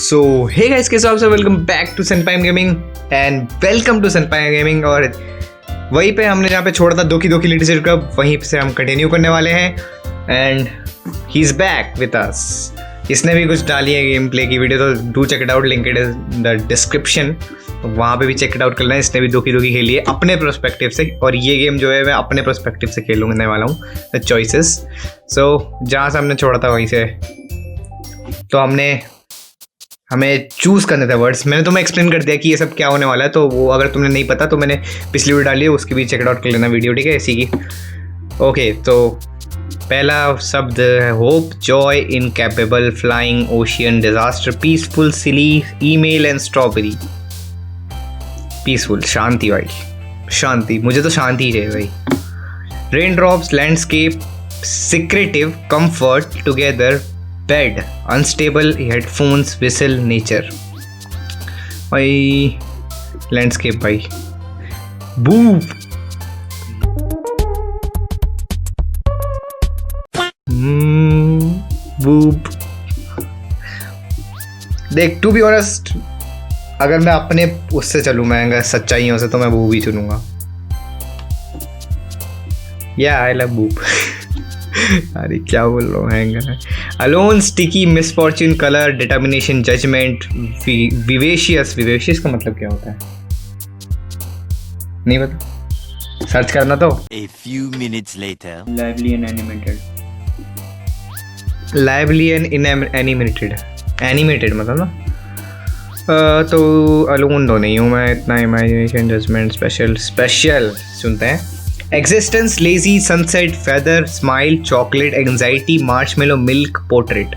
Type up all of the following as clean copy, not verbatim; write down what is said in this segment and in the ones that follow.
सो hey guys, कैसे हो आप सब? वेलकम बैक टू सेनपाइम गेमिंग एंड वेलकम टू सेनपाइम गेमिंग। और वहीं पे हमने जहाँ पे छोड़ा था दोकी दोकी लिटरेचर क्लब, वहीं से हम कंटिन्यू करने वाले हैं and he is back with us. इसने भी कुछ डाली है गेम प्ले की वीडियो, तो do check it out, link it in the description, वहाँ पे भी चेक इट आउट करना है। इसने भी दोकी दोकी खेली है अपने पर्सपेक्टिव से, और ये गेम जो है मैं अपने पर्सपेक्टिव से खेलने वाला हूँ, द चॉइसेस। सो जहाँ से हमने छोड़ा था वहीं से, तो हमें चूज़ करने थे वर्ड्स। मैंने तुम्हें एक्सप्लेन कर दिया कि ये सब क्या होने वाला है, तो वो अगर तुमने नहीं पता तो मैंने पिछली वीडियो डाली है, उसकी भी चेक आउट कर लेना वीडियो, ठीक है, इसी की। ओके, तो पहला शब्द है hope, joy, incapable, flying, ocean, disaster, peaceful, silly, email and strawberry. Peaceful, शांति भाई, शांति, मुझे तो शांति ही चाहिए भाई। Rain drops, landscape, secretive, comfort, together, bed, unstable, headphones, whistle, nature. भाई लैंडस्केप भाई। Boop, boop. देख, टू बी ऑनेस्ट, अगर मैं अपने उससे चलूँ, मैं सच्चाइयों से, तो मैं बूप ही चुनूंगा। या आई लव बूप। अरे क्या बोल रहा हूँ, hanger. Alone, sticky, misfortune, colour, determination, judgement, vivacious. Vivacious का मतलब क्या होता है नहीं पता, सर्च करना तो। A few minutes later. lively and animated. Lively and animated, animated मतलब ना। तो अलोन तो नहीं हूँ मैं इतना। इमेजिनेशन, जजमेंट, स्पेशल सुनते हैं। Existence, lazy, sunset, feather, smile, chocolate, anxiety, marshmallow, milk, portrait.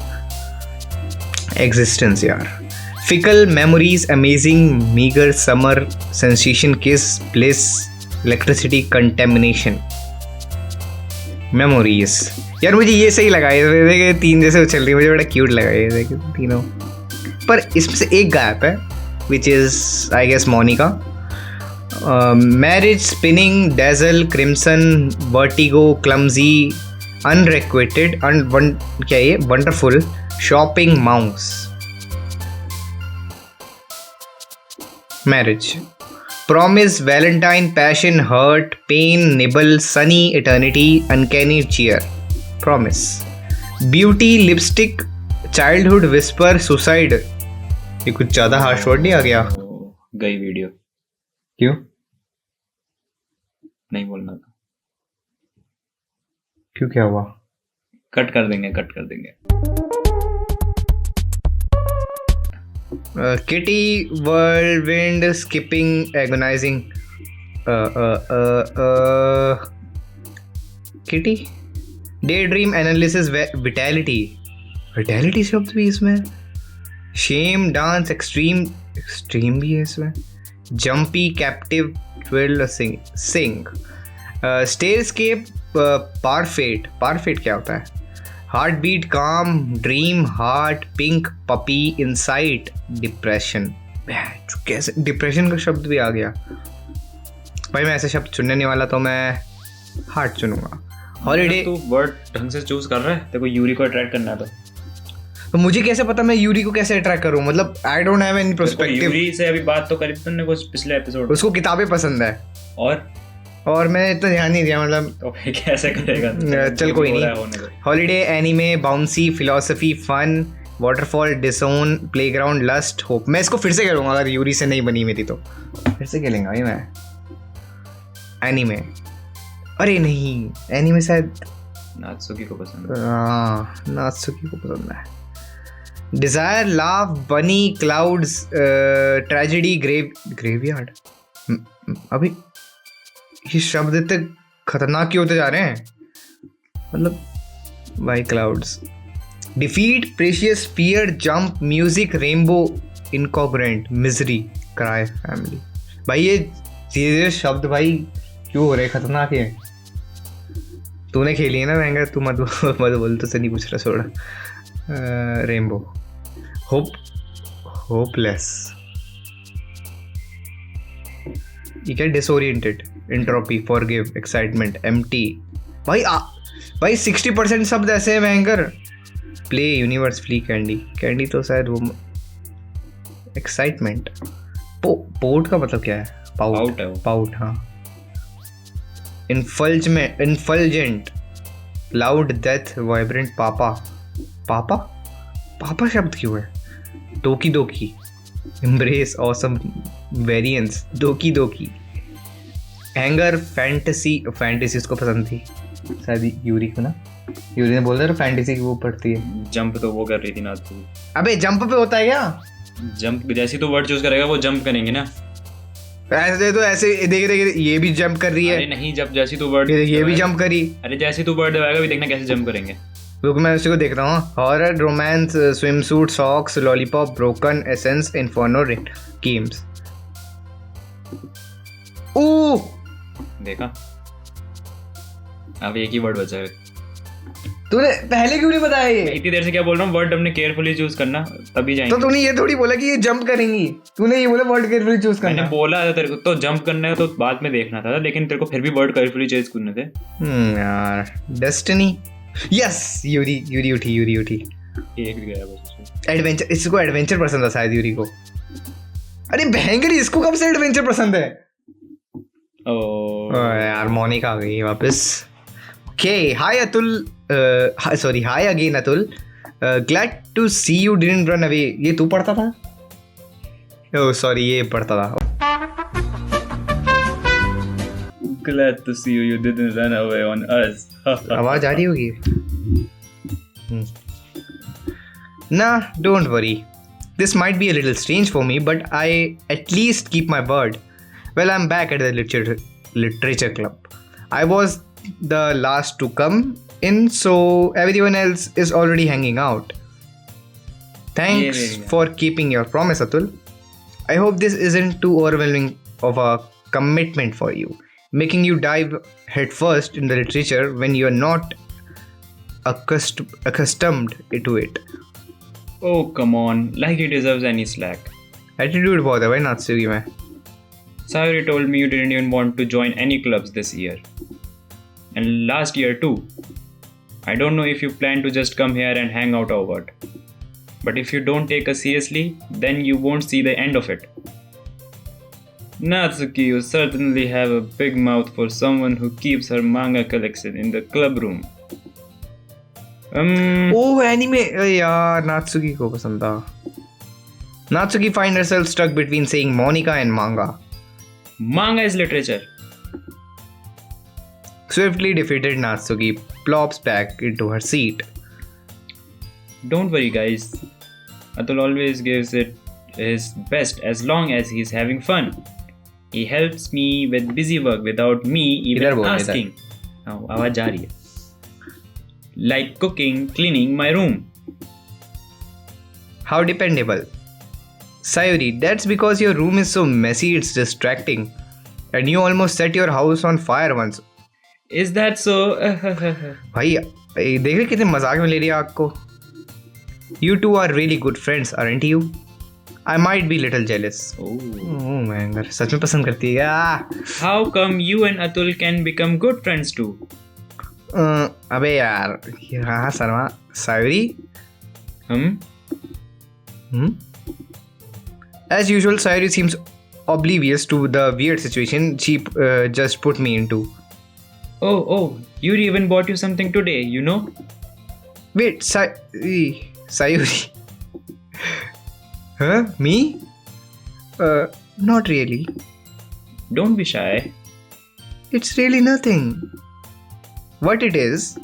Existence यार। Fickle, memories, amazing, meagre, summer, sensation, kiss, bliss, electricity, contamination. Memories यार, मुझे ये सही लगा, ये तीन जैसे उछल रही है, मुझे बड़ा क्यूट लगा ये तीनों। पर इसमें से एक गायब है, which is I guess Monika. Marriage, spinning, dazzle, crimson, vertigo, clumsy, unrequited, क्या ये, wonderful, shopping, mouse. Marriage. Promise, valentine, passion, hurt, pain, nibble, sunny, eternity, uncanny, cheer. Promise. Beauty, lipstick, childhood, whisper, suicide. ये कुछ ज़्यादा harsh word नहीं आ गया? गई video, क्यों? नहीं बोलना था। क्यों, क्या हुआ? कट कर देंगे। Kitty, whirlwind, skipping, agonising. Kitty, daydream, analysis, vitality शब्द भी इसमें। शेम, डांस, एक्सट्रीम भी है इसमें। Jumpy, captive, twill, sing. स्टेयरस्केप, पारफेट क्या होता है? Heart beat, calm, dream, heart, pink, puppy, insight, depression. कैसे डिप्रेशन का शब्द भी आ गया भाई। मैं ऐसे शब्द चुनने नहीं वाला, तो मैं हार्ट चुनूंगा। हॉलीडे। तू वर्ड ढंग से चूज कर रहा है, तेरे को यूरी को अट्रैक्ट करना है तो मुझे कैसे पता मैं यूरी को कैसे अट्रैक्ट करूं? मतलब I don't have any perspective. Yuri से अभी बात तो करी तुमने कुछ पिछले एपिसोड। उसको किताबें पसंद है, और मैं इतना ध्यान नहीं दिया, मतलब तो कैसे करेगा? चल कोई नहीं। Holiday, anime, bouncy, philosophy, fun, waterfall, डिसोन, प्लेग्राउंड, लस्ट, होप। मैं इसको फिर से खेलूंगा अगर यूरी से नहीं बनी मेरी, तो फिर से खेलेंगा भाई मैं। एनीमे, अरे नहीं, एनीमे शायद नात्सुकी को पसंद है। नात्सुकी को पसंद है। डिजायर, लाफ, बनी, क्लाउड्स, ट्रेजेडी, ग्रेवयार्ड। अभी ये शब्द इतने खतरनाक क्यों होते जा रहे हैं? मतलब भाई, clouds. Defeat, precious, fear, jump, music, rainbow, incongruent, misery, cry, family. भाई ये शब्द भाई क्यों हो रहे, खतरनाक है। तूने खेली है ना महंगा, तू मत बोल, तो से नहीं पूछ रहा थोड़ा। रेनबो, होप, होपलेस, ये क्या, disoriented, entropy, forgive, excitement, empty. भाई 60% शब्द ऐसे हैं महंगर। Play, universe, flea, candy. Candy तो शायद वो एक्साइटमेंट। पोर्ट का मतलब क्या है? Pout है वो। पाउट, हाँ। इनफल्जेंट, लाउड, डेथ, वाइब्रेंट, पापा शब्द क्यों है? डोकी डोकी, embrace, awesome, variance, डोकी डोकी, anger, fantasy इसको पसंद थी शायद यूरी को ना। यूरी ने बोल दिया फैंटेसी की वो पढ़ती है। जंप तो वो कर रही थी ना तू। अबे जंप पे होता है क्या? जंप जैसे तो वर्ड चूज करेगा वो जंप करेंगे ना। ऐसे तो ऐसे देख ये भी जंप कर रही है। अरे नहीं, जब जैसी तू वर्ड ये भी जंप करी। अरे जैसे तू वर्ड दबाएगा भी देखना कैसे जंप करेंगे। रुक मैं उसी को देख रहा हूँ। Horror, romance, swimsuit, socks, lollipop, broken, essence, inferno, games. ओ देखा, अब एक ही वर्ड बचा है। तूने पहले क्यों नहीं बताया ये? इतनी देर से क्या बोल रहा हूँ, वर्ड हमने केयरफुली चूज करना तभी जाएंगे। तो तूने ये थोड़ी बोला कि ये जंप करेंगी, तूने ये बोला वर्ड केयरफुली चूज करना। मैंने बोला था तेरे को तो जंप करना है तो बाद में देखना था, लेकिन तेरे को फिर भी वर्ड केयरफुली चूज करने थे। यार डेस्टिनी। यस, यूरी उठी। एक भी गया बस उसमें। एडवेंचर, इसको एडवेंचर पसंद है शायद यूरी को। अरे भयंकरी, इसको कब से एडवेंचर पसंद है? यार मोनिका आ गई वापस। Okay, hi Atul, sorry hi again Atul, glad to see you didn't run away. ये तू पढ़ता था? ओह सॉरी, ये पढ़ता था। Glad to see you didn't run away on us. आवाज आ रही होगी ना? Don't worry, this might be a little strange for me, but I at least keep my word. Well, I'm back at the literature club. I was the last to come in, so everyone else is already hanging out. Thanks for keeping your promise, Atul. I hope this isn't too overwhelming of a commitment for you, making you dive headfirst in the literature when you're not accustomed to it. Oh, come on, like he deserves any slack. Attitude बहुत है भाई नात्सुकी में। Sayuri told me you didn't even want to join any clubs this year. And last year too. I don't know if you plan to just come here and hang out or what. But if you don't take us seriously, then you won't see the end of it. Natsuki, you certainly have a big mouth for someone who keeps her manga collection in the club room. Oh, anime. यार नात्सुकी को पसंद था। Natsuki finds herself stuck between saying Monica and manga. Manga is literature. Swiftly defeated, Natsuki plops back into her seat. Don't worry, guys. Atul always gives it his best as long as he's having fun. He helps me with busy work without me even asking. Now, आवाज जा रही है. Like cooking, cleaning my room. How dependable. Sayuri, that's because your room is so messy it's distracting. And you almost set your house on fire once. Is that so? भाई देख रहे कितने मजाक में ले रही है आग को. You two are really good friends, aren't you? I might be little jealous. Oh मैं सच में पसंद करती है क्या? How come you and Atul can become good friends too? अबे यार हाँ Sharma. Sayuri? As usual, Sayuri seems oblivious to the weird situation she just put me into. Oh, Yuri even bought you something today, you know? Wait, Sayuri? Huh? Me? Not really. Don't be shy. It's really nothing. What it is?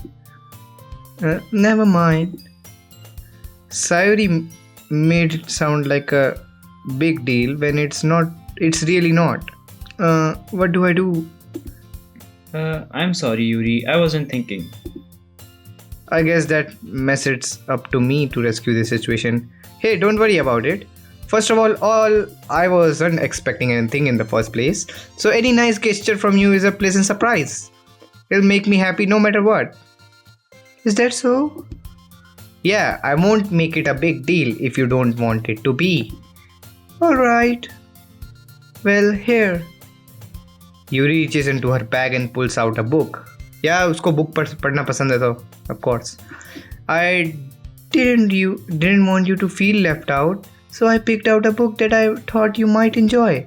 Never mind. Sayuri made it sound like a big deal when it's not. It's really not. What do I do? I'm sorry, Yuri. I wasn't thinking. I guess that mess it's up to me to rescue the situation. Hey, don't worry about it. First of all, I wasn't expecting anything in the first place. So any nice gesture from you is a pleasant surprise. It'll make me happy no matter what. Is that so? Yeah, I won't make it a big deal if you don't want it to be. Alright. Well, here. Yuri reaches into her bag and pulls out a book. Yeah, उसको book पढ़ना पसंद है तो, of course. I didn't want you to feel left out. So I picked out a book that I thought you might enjoy.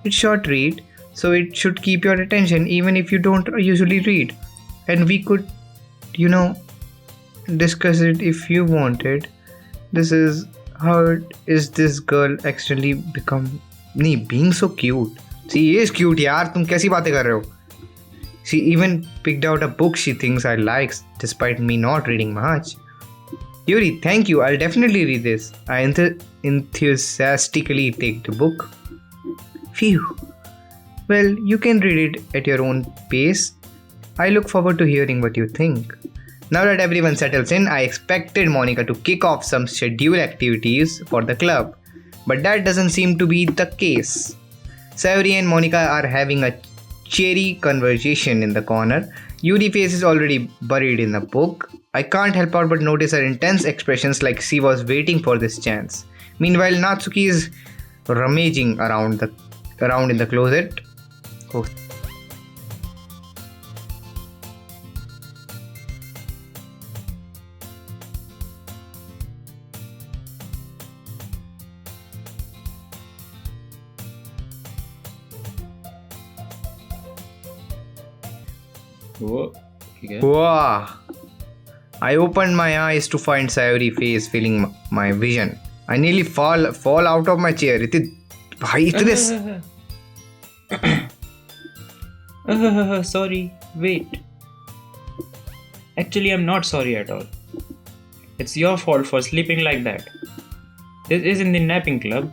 It's short read, so it should keep your attention even if you don't usually read. And we could, discuss it if you wanted. This is how is this girl accidentally become being so cute. She is cute यार, तुम कैसी बातें कर रहे हो? She even picked out a book she thinks I like despite me not reading much. Yuri, thank you. I'll definitely read this. I enthusiastically take the book. Phew. Well, you can read it at your own pace. I look forward to hearing what you think. Now that everyone settles in, I expected Monica to kick off some scheduled activities for the club. But that doesn't seem to be the case. Sayuri and Monica are having a cheery conversation in the corner. Yuri's face is already buried in the book. I can't help but notice her intense expressions like she was waiting for this chance. Meanwhile, Natsuki is rummaging around in the closet. Oh. Whoa. Okay. Wow. I opened my eyes to find Sayuri's face filling my vision. I nearly fall out of my chair. Sorry, wait. Actually, I'm not sorry at all. It's your fault for sleeping like that. This isn't the napping club.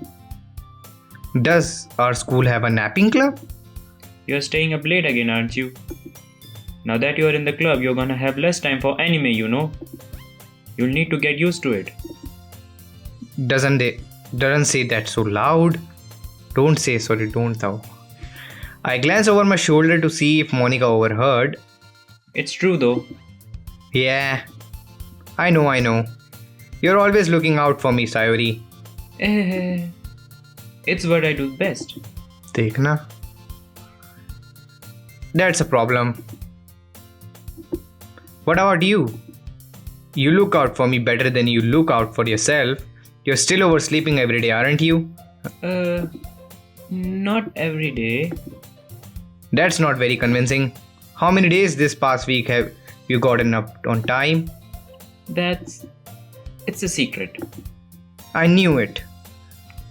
Does our school have a napping club? You're staying up late again, aren't you? Now that you're in the club, you're gonna have less time for anime, you know. You'll need to get used to it. Doesn't say that so loud. Don't say sorry, don't thou. I glance over my shoulder to see if Monica overheard. It's true though. Yeah, I know. You're always looking out for me, Sayuri. It's what I do best. Dekhna. That's a problem. What about you? You look out for me better than you look out for yourself. You're still oversleeping every day, aren't you? Not every day. That's not very convincing. How many days this past week have you gotten up on time? It's a secret. I knew it.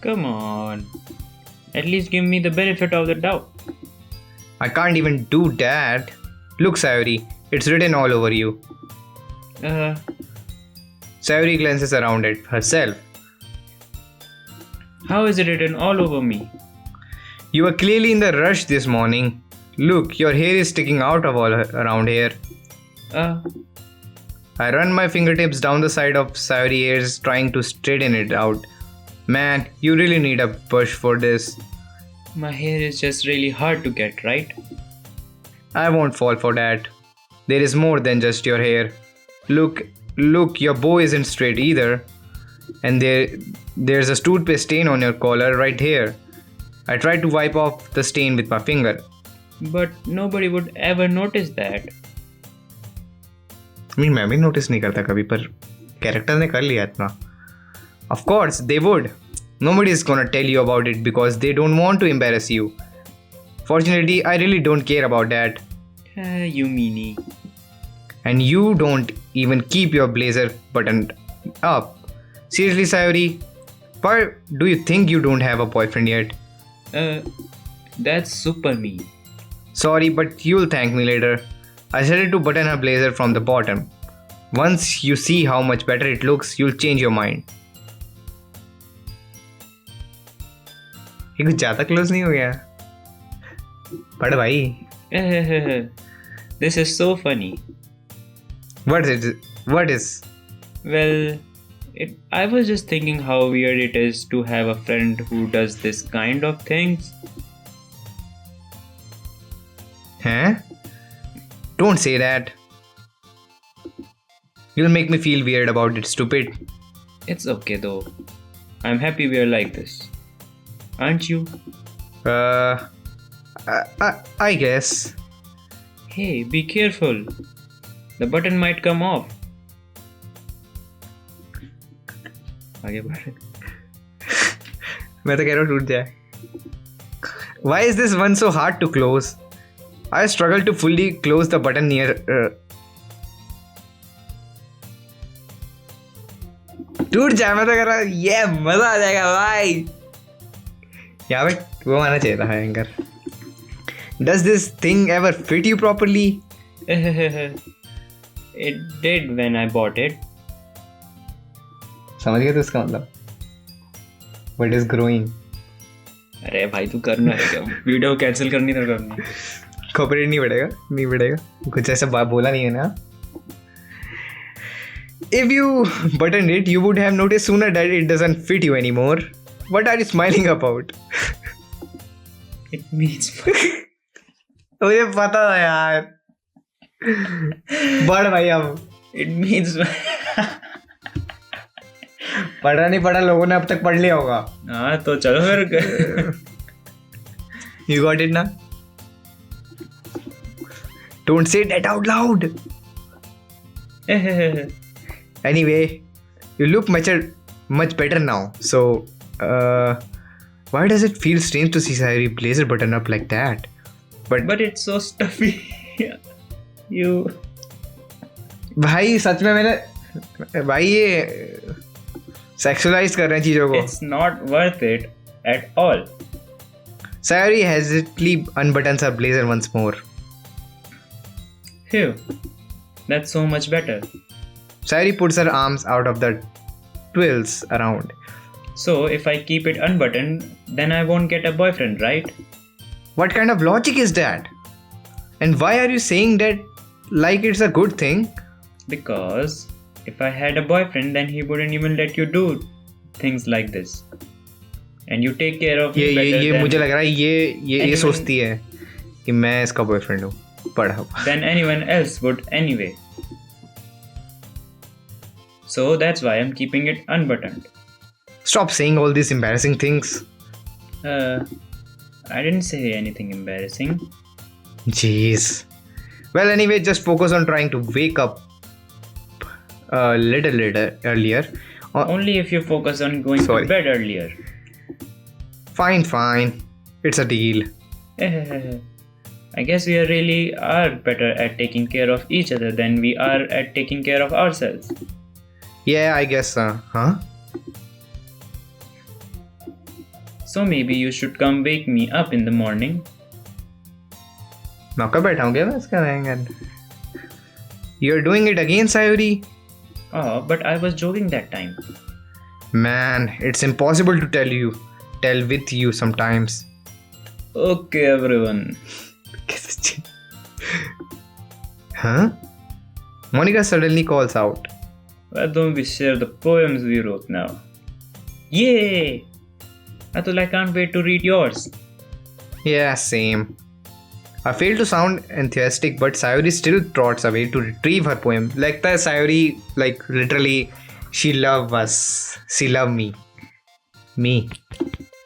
Come on. At least give me the benefit of the doubt. I can't even do that. Look, Sayuri, it's written all over you. Sayuri glances around at herself. How is it written all over me? You were clearly in the rush this morning. Look, your hair is sticking out of all around here. I run my fingertips down the side of Sayuri's hairs, trying to straighten it out. Man, you really need a brush for this. My hair is just really hard to get, right? I won't fall for that. There is more than just your hair. Look, your bow isn't straight either. And there's a toothpaste stain on your collar right here. I tried to wipe off the stain with my finger. But nobody would ever notice that. मैं भी notice नहीं करता कभी, पर character ने कर लिया इतना. Of course, they would. Nobody is gonna tell you about it because they don't want to embarrass you. Fortunately, I really don't care about that. You meanie. And you don't even keep your blazer buttoned up. Seriously, Sayuri, why do you think you don't have a boyfriend yet? That's super mean. Sorry, but you'll thank me later. I decided to button her blazer from the bottom. Once you see how much better it looks, you'll change your mind. ये कुछ ज़्यादा close नहीं हो गया? पढ़ भाई. This is so funny. What is? Well, I was just thinking how weird it is to have a friend who does this kind of things. Huh? Don't say that. You'll make me feel weird about it, stupid. It's okay though. I'm happy we are like this. Aren't you? I guess. Hey, be careful. The button might come off. आगे बढ़. मैं तो कह रहा हूँ टूट जाए. Why is this one so hard to close? I struggle to fully close the button near. टूट जाए. मैं तो कह रहा ये मजा आ जाएगा भाई. यहाँ पे वो आना चाहिए था anchor. Does this thing ever fit you properly? It did when I bought it. समझ गया तो इसका मतलब. What is growing? अरे भाई तू करना है क्या? वीडियो कैंसिल करनी था करनी. कॉपीराइट नहीं पड़ेगा. कुछ ऐसा बोला नहीं है ना. If you buttoned it, you would have noticed sooner that it doesn't fit you anymore. What are you smiling about? It means मुझे पता था यार. बढ़ भाई अब. It means पढ़ा नहीं पढ़ा लोगों ने अब तक पढ़ लिया होगा. हाँ तो चलो फिर. You got it now? Don't say that out loud. Anyway, you look much better now. So, why does it feel strange to see Sayuri blazer button up like that? But it's so stuffy. You. भाई सच में मैंने भाई ये sexualise कर रहे हैं चीजों को. It's not worth it at all. Sayuri hesitantly unbuttons her blazer once more. Phew. That's so much better. Sayuri puts her arms out of the twills around. So if I keep it unbuttoned, then I won't get a boyfriend, right? What kind of logic is that? And why are you saying that like it's a good thing? Because if I had a boyfriend, then he wouldn't even let you do things like this. And you take care of me better ये than मुझे लग रहा है ये सोचती है कि मैं इसका बॉयफ्रेंड हूँ. पढ़ा than anyone else would anyway. So that's why I'm keeping it unbuttoned. Stop saying all these embarrassing things. I didn't say anything embarrassing. Jeez. Well, anyway, just focus on trying to wake up a little earlier. Only if you focus on going to bed earlier. Fine. It's a deal. I guess we really are better at taking care of each other than we are at taking care of ourselves. Yeah, I guess so. Huh? So maybe you should come wake me up in the morning. नौकर बैठा हूँ क्या मैं इसका रहेंगे. You're doing it again, Sayuri? Oh, but I was joking that time. Man, it's impossible to tell with you sometimes. Okay, everyone. Huh? Monica suddenly calls out. Why don't we share the poems we wrote now? Yay! Atul, I can't wait to read yours. Yeah, same. I fail to sound enthusiastic, but Sayuri still trots away to retrieve her poem. लगता है Sayuri, like literally, she loves us. She loves me.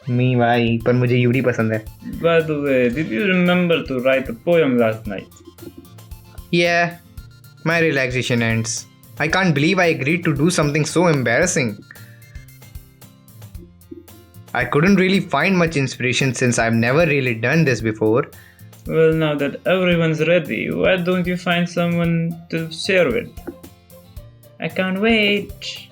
Me भाई, पर मुझे Yuri पसंद है. By the way, did you remember to write a poem last night? Yeah, my relaxation ends. I can't believe I agreed to do something so embarrassing. I couldn't really find much inspiration since I've never really done this before. Well, now that everyone's ready, why don't you find someone to share with? I can't wait.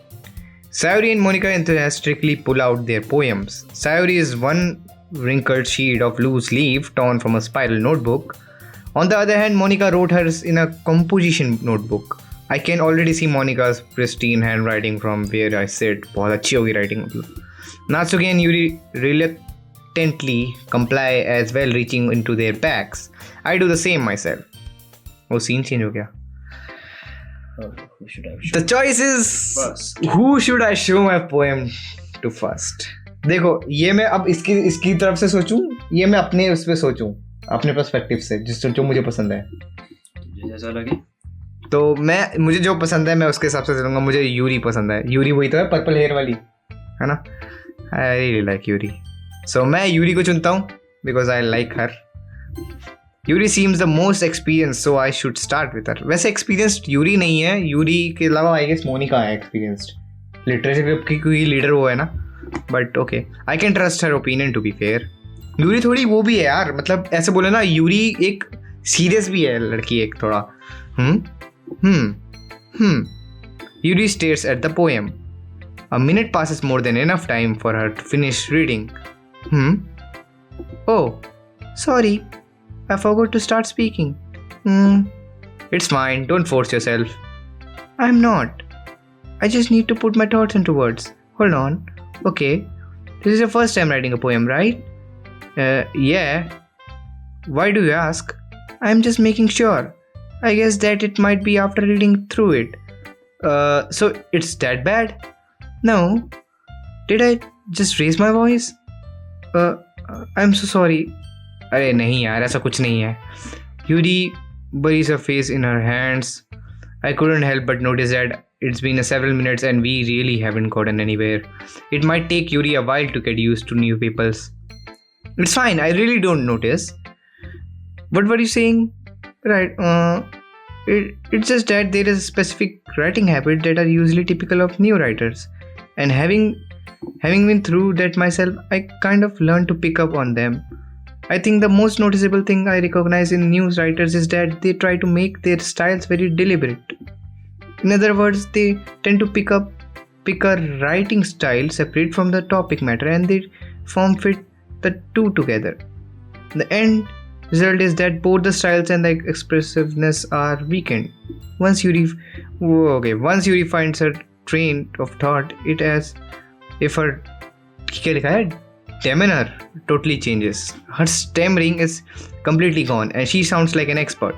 Sayuri and Monica enthusiastically pull out their poems. Sayuri is one wrinkled sheet of loose leaf torn from a spiral notebook. On the other hand, Monica wrote hers in a composition notebook. I can already see Monica's pristine handwriting from where I sit. बहुत अच्छी होगी writing मतलब. Natsuki and Yuri reluctantly comply as well, reaching into their bags. I do the same myself. वो scene change हो गया. Who should I show? The choice is First. Who should I show my poem to first? देखो ये मैं अब इसकी तरफ से सोचूं, ये मैं अपने उस पे सोचूं, अपने पर्सपेक्टिव से जो मुझे पसंद है. जैसा लगे. तो मुझे जो पसंद है मैं उसके हिसाब से चलूंगा. मुझे यूरी पसंद है. यूरी वही तो है पर्पल हेयर वाली, है ना. आई रियली लाइक यूरी, सो मैं यूरी को चुनता हूँ because I like her. Yuri seems the most experience, so I should start with her. वैसे एक्सपीरियंस्ड यूरी नहीं है, यूरी के अलावा आई गेस मोनिका है एक्सपीरियंस्ड लिटरेचर क्लब की, कोई लीडर वो है ना, but okay, I can trust her opinion to be fair. Yuri थोड़ी वो भी है यार, मतलब ऐसे बोले ना, यूरी एक सीरियस भी है लड़की एक थोड़ा. Yuri stares at the poem. A minute passes more than enough time for her to finish reading. Oh, sorry. I forgot to start speaking. It's fine. Don't force yourself. I'm not. I just need to put my thoughts into words. Hold on. Okay. This is your first time writing a poem, right? Yeah. Why do you ask? I'm just making sure. I guess that it might be after reading through it. So it's that bad? No. Did I just raise my voice? I'm so sorry. अरे नहीं यार, ऐसा कुछ नहीं है. Yuri buries her face in her hands. I couldn't help but notice that it's been several minutes and we really haven't gotten anywhere. It might take Yuri a while to get used to new people's. It's fine, I really don't notice. What were you saying? Right, it's just that there is a specific writing habit that are usually typical of new writers, and having been through that myself, I kind of learned to pick up on them. I think the most noticeable thing I recognize in new writers is that they try to make their styles very deliberate. In other words, they tend to pick a writing style separate from the topic matter, and they form fit the two together. The end result is that both the styles and the expressiveness are weakened. Once Yuri finds her train of thought, it as if her demeanor totally changes. Her stammering is completely gone and she sounds like an expert.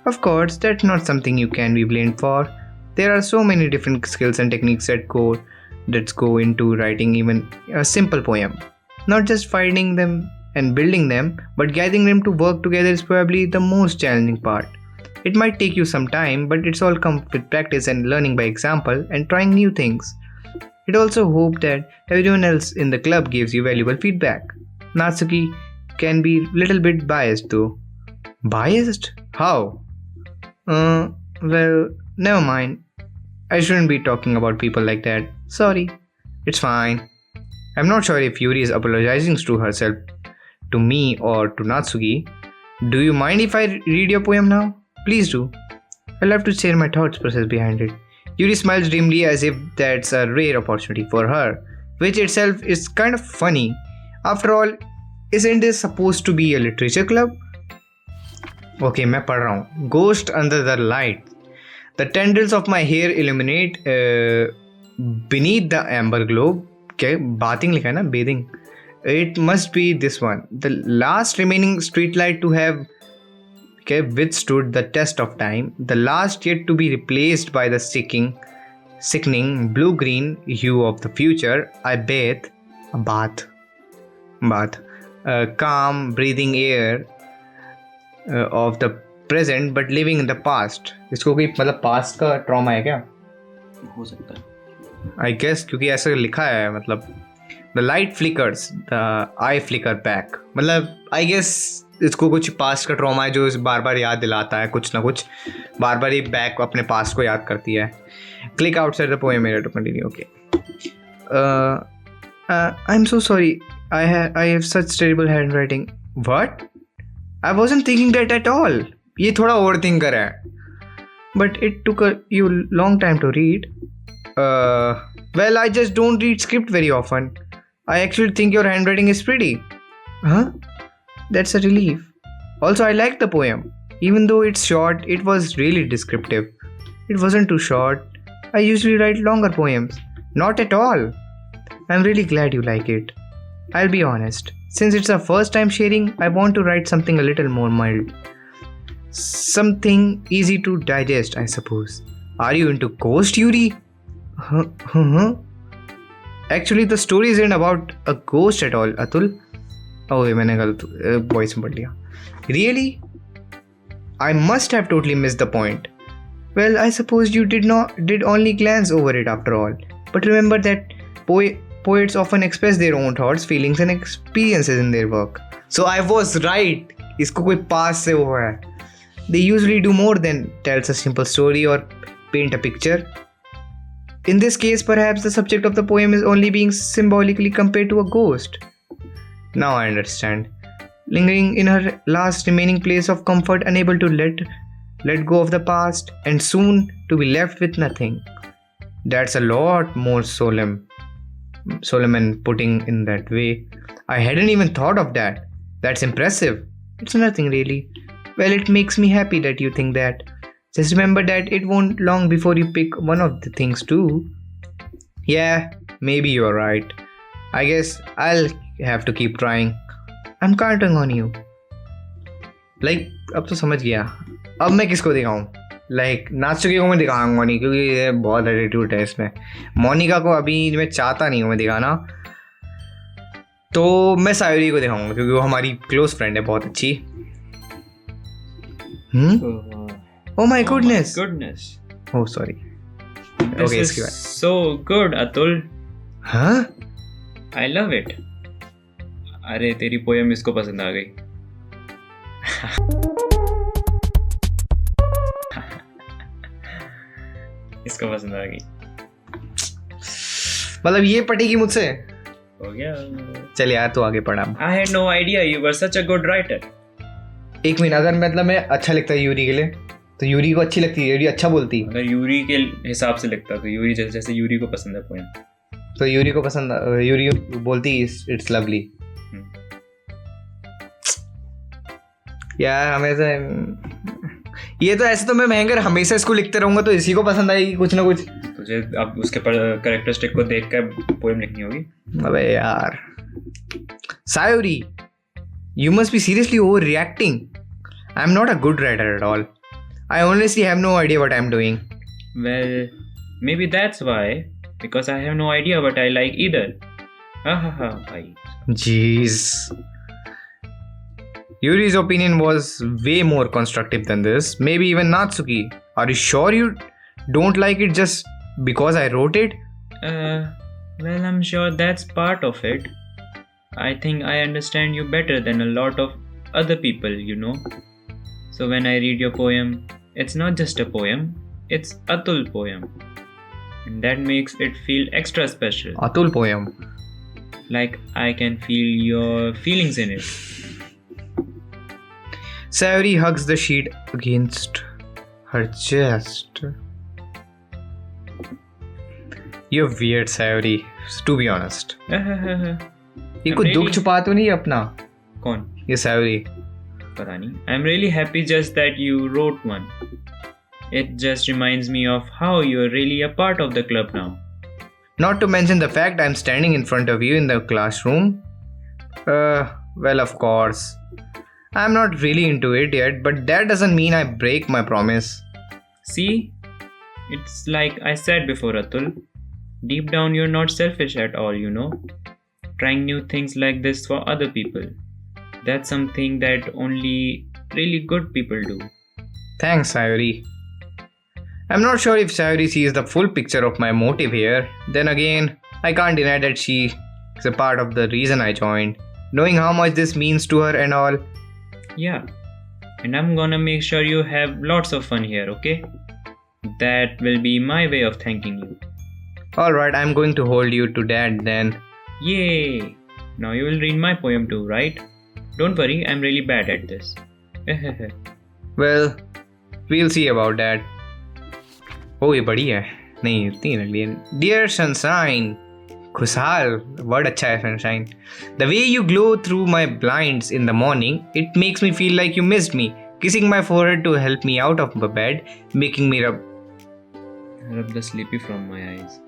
Of course, that's not something you can be blamed for. There are so many different skills and techniques that go into writing even a simple poem. Not just finding them and building them, but getting them to work together is probably the most challenging part. It might take you some time, but it's all come with practice and learning by example and trying new things. I'd also hope that everyone else in the club gives you valuable feedback. Natsuki can be a little bit biased though. Biased? How? Well, never mind. I shouldn't be talking about people like that. Sorry. It's fine. I'm not sure if Yuri is apologizing to herself, to me, or to Natsuki. Do you mind if I read your poem now? Please do. I love to share my thoughts process behind it. Yuri smiles dreamily as if that's a rare opportunity for her, which itself is kind of funny. After all, isn't this supposed to be a literature club? Okay, मैं पढ़ रहा हूँ. Ghost under the light. The tendrils of my hair illuminate beneath the amber globe. क्या bathing लिखा है ना? Bathing. It must be this one. The last remaining streetlight to have withstood the test of time. The last yet to be replaced by the sickening blue-green hue of the future. I bathe. Calm, breathing air of the present but living in the past. इसको कोई मतलब past का trauma है क्या? हो सकता है. I guess क्योंकि ऐसा लिखा है, मतलब The light flickers, the eye flicker back. मतलब I guess इसको कुछ past का trauma है जो बार बार याद दिलाता है, कुछ ना कुछ बार बार ये back अपने past को याद करती है. Click outside the poem area to continue. Okay. I'm so sorry. I have such terrible handwriting. What? I wasn't thinking that at all. ये थोड़ा overthinker है. But it took you long time to read. Well, I just don't read script very often. I actually think your handwriting is pretty. Huh? That's a relief. Also, I like the poem. Even though it's short, it was really descriptive. It wasn't too short. I usually write longer poems. Not at all. I'm really glad you like it. I'll be honest. Since it's our first time sharing, I want to write something a little more mild. Something easy to digest, I suppose. Are you into ghost, Yuri? Actually, the story isn't about a ghost at all, Atul. Oh, मैंने गलत voice में पढ़ लिया. Really? I must have totally missed the point. Well, I suppose you did only glance over it after all. But remember that poets often express their own thoughts, feelings and experiences in their work. So I was right. इसको कोई पास से हुआ है. They usually do more than tell a simple story or paint a picture. In this case, perhaps the subject of the poem is only being symbolically compared to a ghost. Now I understand. Lingering in her last remaining place of comfort, unable to let go of the past, and soon to be left with nothing. That's a lot more solemn and putting in that way. I hadn't even thought of that. That's impressive. It's nothing really. Well, it makes me happy that you think that. Just remember that it won't long before you pick one of the things too. Yeah, maybe you're right. I guess I'll have to keep trying. I'm counting on you. Like, अब तो समझ गया. अब मैं किसको दिखाऊं? Like, नाचुकी को मैं दिखाऊंगा नहीं क्योंकि ये बहुत एटीट्यूड है इसमें. मोनिका को अभी मैं चाहता नहीं हूँ मैं दिखाना. तो मैं सायोरी को दिखाऊंगा क्योंकि वो हमारी क्लोज फ्रेंड है बहुत अच्छी. Oh my goodness. Oh sorry. This is so good, Atul. Huh? I love it. अरे तेरी पोयम इसको पसंद आ गई. इसको पसंद आ गई. मतलब ये पढ़ेगी मुझसे? हो गया. चल यार तू आगे पढ़ा. I had no idea you were such a good writer. एक मिनट, अगर मतलब मैं अच्छा लिखता है यूरी के लिए तो यूरी को अच्छी लगती है, यूरी अच्छा बोलती. अगर यूरी के हिसाब से लिखता तो यूरी जैसे यूरी को पसंद है पोयम तो यूरी को पसंद, यूरी बोलती इट्स लवली. यार हमेशा ये तो ऐसे तो मैं महंगर हमेशा इसको लिखते रहूंगा तो इसी को पसंद आएगी कुछ ना कुछ. तुझे अब उसके कैरेक्टरिस्टिक को देखकर पोएम लिखनी होगी. अबे यार सायोरी, you must be seriously overreacting. I'm not a good writer at all. I honestly have no idea what I'm doing. Well, maybe that's why, because I have no idea what I like either. Ha ha ha, bhai. Jeez. Yuri's opinion was way more constructive than this. Maybe even Natsuki. Are you sure you don't like it just because I wrote it? Well, I'm sure that's part of it. I think I understand you better than a lot of other people, you know. So when I read your poem, it's not just a poem, it's Atul poem. And that makes it feel extra special. Atul poem. Like I can feel your feelings in it. Sayuri hugs the sheet against her chest. You're weird, Sayuri, to be honest. ये कुछ दुख छुपा तो नहीं अपना? कौन? ये सायोरी. पता नहीं. I'm really happy just that you wrote one. It just reminds me of how you're really a part of the club now. Not to mention the fact I'm standing in front of you in the classroom. Well, of course. I'm not really into it yet, but that doesn't mean I break my promise. See? It's like I said before, Atul. Deep down, you're not selfish at all, you know. Trying new things like this for other people. That's something that only really good people do. Thanks, Sayuri. I'm not sure if Sayuri sees the full picture of my motive here. Then again, I can't deny that she is a part of the reason I joined. Knowing how much this means to her and all. Yeah. And I'm gonna make sure you have lots of fun here, okay? That will be my way of thanking you. Alright, I'm going to hold you to that then. Yay! Now you will read my poem too, right? Don't worry, I'm really bad at this. Well, we'll see about that. Oh, ये बड़ी है. नहीं, इतनी लग रही है. Dear sunshine, खुशहाल, word अच्छा है sunshine. The way you glow through my blinds in the morning, it makes me feel like you missed me. Kissing my forehead to help me out of the bed, making me rub the sleepy from my eyes.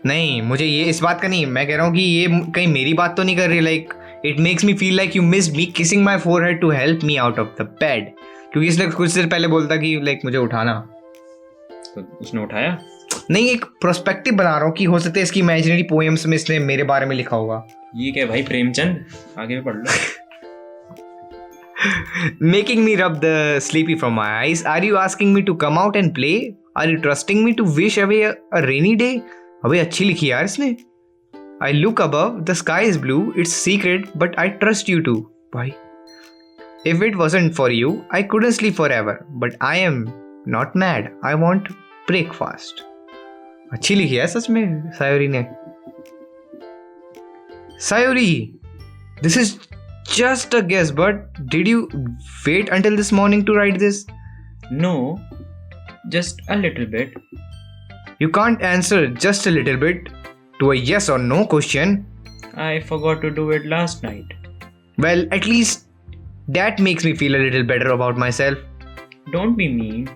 नहीं, मुझे ये इस बात का नहीं. मैं कह रहा हूँ कि ये कहीं मेरी बात तो नहीं कर रही. Like it makes me feel like you missed me, kissing my forehead to help me out of the bed. क्योंकि इसने कुछ देर पहले बोलता कि like मुझे उठाना. तो उसने उठाया? नहीं, एक प्रोस्पेक्टिव बना रहा हूँ कि हो सकता है इसकी इमेजिनरी पोएम्स में इसने मेरे बारे में लिखा होगा. ये क्या भाई प्रेमचंद? आगे भी पढ़ लो. Making me rub the sleepy from my eyes. Are you asking me to come out and play? Are you trusting me to wish away a rainy day? अबे अच्छी लिखी यार इसने. I look above, the sky is blue, it's secret, but I trust you too. भाई. If it wasn't for you, I couldn't sleep forever. But I am not mad. I want breakfast. अच्छी लिखी है सच में सायोरी ने. Sayuri, this is just a guess, but did you wait until this morning to write this? No, just a little bit. You can't answer just a little bit to a yes or no question. I forgot to do it last night. Well, at least that makes me feel a little better about myself. Don't be mean.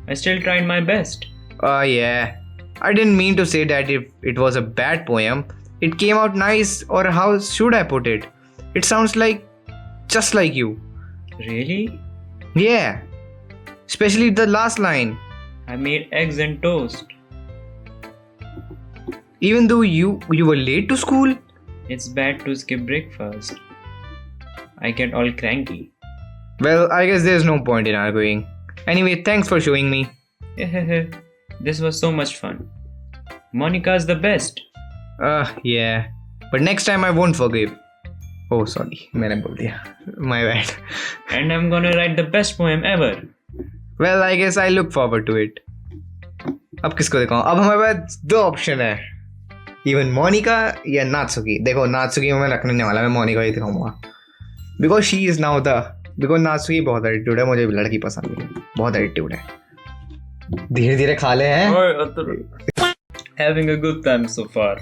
I still tried my best. Yeah. I didn't mean to say that if it was a bad poem. It came out nice, or how should I put it? It sounds like just like you. Really? Yeah. Especially the last line. I made eggs and toast. Even though you were late to school? It's bad to skip breakfast. I get all cranky. Well, I guess there's no point in arguing. Anyway, thanks for showing me. This was so much fun. Monica's the best. Yeah. But next time I won't forgive. Oh, sorry. मैंने बोल दिया. My bad. And I'm gonna write the best poem ever. Well, I guess I look forward to it. अब किसको दिखाऊं? अब हमारे पास दो option है. Even मोनिका या नात्सुकी. देखो नात्सुकी में मैं रखने नहीं वाला. मैं मोनिका ही दिखाऊंगा. Because she is now the. Because नात्सुकी बहुत एटीट्यूड है. मुझे लड़की पसंद नहीं. बहुत एटीट्यूड है. धीरे धीरे खा ले हैं. Having a good time so far.